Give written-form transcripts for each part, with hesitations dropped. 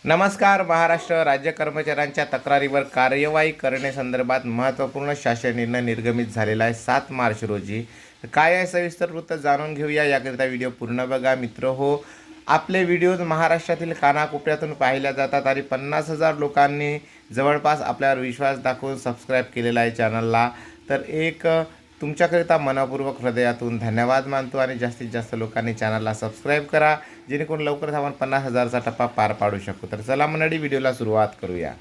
नमस्कार. महाराष्ट्र राज्य कर्मचाऱ्यांच्या तक्रारीवर कार्यवाही करण्यासंदर्भात महत्त्वपूर्ण शासन निर्णय निर्गमित झालेला आहे 7 मार्च रोजी. काय आहे सविस्तर वृत्त जाणून घेऊया. याकरिता व्हिडिओ पूर्ण बघा मित्र हो. आपले व्हिडिओज महाराष्ट्रातील कानाकोपऱ्यातून पाहिल्या जातात आणि 50,000 लोकांनी जवळपास आपल्यावर विश्वास दाखवून सबस्क्राईब केलेला आहे चॅनलला. तर तुमच्याकरिता मनपूर्वक हृदयातून धन्यवाद मानतो आणि जास्तीत जास्त लोकांनी चॅनलला सबस्क्राईब करा, जेणेकरून लवकरच आपण 50,000चा टप्पा पार पाडू शकू. तर चला मंडळी, व्हिडिओला सुरुवात करूया.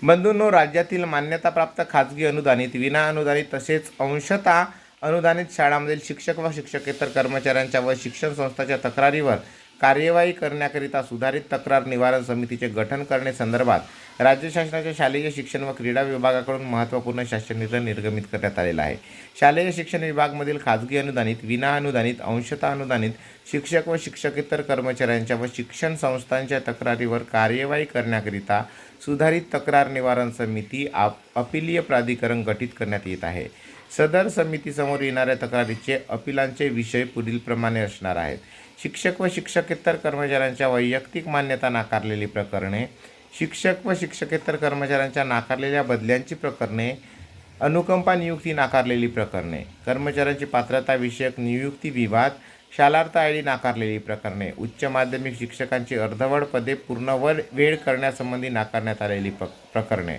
बंधूंनो, राज्यातील मान्यताप्राप्त खाजगी अनुदानित, विना अनुदानित तसेच अंशतः अनुदानित शाळांमधील शिक्षक व शिक्षकेतर कर्मचाऱ्यांच्या व शिक्षण संस्थांच्या तक्रारीवर कार्यवाही करण्याकरिता सुधारित तक्रार निवारण समितीचे गठन करण्यासंदर्भात राज्य शासनाच्या शालेय शिक्षण व क्रीडा विभागाकडून महत्त्वपूर्ण शासन निर्णय निर्गमित करण्यात आलेला आहे. शालेय शिक्षण विभागामधील खाजगी अनुदानित, विना अनुदानित, अंशतः अनुदानित शिक्षक व शिक्षकेतर कर्मचाऱ्यांच्या व शिक्षण संस्थांच्या तक्रारीवर कार्यवाही करण्याकरिता सुधारित तक्रार निवारण समिती अपिलीय प्राधिकरण गठीत करण्यात येत आहे. सदर समितीसमोर येणाऱ्या तक्रारीचे अपिलांचे विषय पुढीलप्रमाणे असणार आहेत. शिक्षक व शिक्षकेतर कर्मचाऱ्यांच्या वैयक्तिक मान्यता नाकारलेली प्रकरणे, शिक्षक व शिक्षकेतर कर्मचाऱ्यांच्या नाकारलेल्या बदल्यांची प्रकरणे, अनुकंपा नियुक्ती नाकारलेली प्रकरणे, कर्मचाऱ्यांची पात्रता विषयक नियुक्ती विवाद, शालार्थ आयडी नाकारलेली प्रकरणे, उच्च माध्यमिक शिक्षकांची अर्धवट पदे पूर्ण वेळ करण्यासंबंधी नाकारण्यात आलेली प्रकरणे,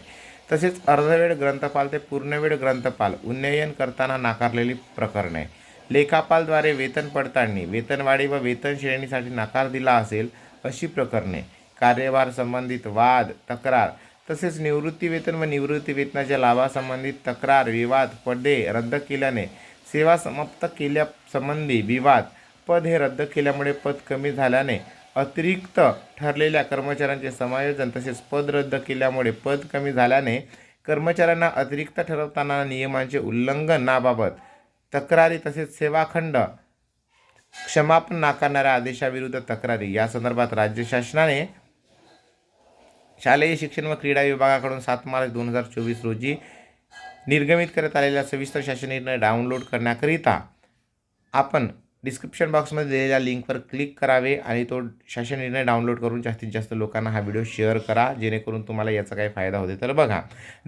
तसेच अर्धवेळ ग्रंथपाल ते पूर्णवेळ ग्रंथपाल उन्नयन करताना नाकारलेली प्रकरणे, लेखापालद्वारे वेतन पडताळणी, वेतनवाढी व वेतन श्रेणीसाठी नकार दिला असेल अशी प्रकरणे, कार्यभार संबंधित वाद तक्रार, तसेच निवृत्ती वेतन व निवृत्ती वेतनाच्या लाभासंबंधित तक्रार विवाद, पदे रद्द केल्याने सेवा समाप्त केल्यासंबंधी विवाद, पद हे रद्द केल्यामुळे पद कमी झाल्याने अतिरिक्त ठरलेल्या कर्मचाऱ्यांचे समायोजन, तसेच पद रद्द केल्यामुळे पद कमी झाल्याने कर्मचाऱ्यांना अतिरिक्त ठरवताना नियमांचे उल्लंघनाबाबत तक्रारी, तसेच सेवाखंड क्षमापन नाकारणाऱ्या आदेशाविरुद्ध तक्रारी या संदर्भात राज्य शासनाने शालेय शिक्षण व क्रीडा विभागाकडून 7 मार्च 2024 रोजी निर्गमित करण्यात आलेला सविस्तर शासन निर्णय डाउनलोड करण्याकरिता आपण डिस्क्रिप्शन बॉक्समध्ये दिलेल्या लिंकवर क्लिक करावे आणि तो शासन निर्णय डाउनलोड करून जास्तीत जास्त लोकांना हा व्हिडिओ शेअर करा, जेणेकरून तुम्हाला याचा काही फायदा होते. तर बघा,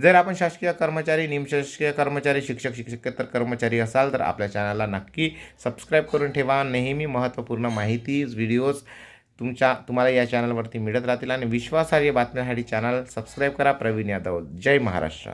जर आपण शासकीय कर्मचारी, निमशासकीय कर्मचारी, शिक्षक शिक्षकेतर कर्मचारी असाल तर आपल्या चॅनलला नक्की सबस्क्राईब करून ठेवा. नेहमी महत्त्वपूर्ण माहिती व्हिडिओज तुम्हाला या चॅनलवरती मिळत राहतील आणि विश्वासार्ह बातम्यांसाठी चॅनल सबस्क्राईब करा. प्रवीण यादव. जय महाराष्ट्र.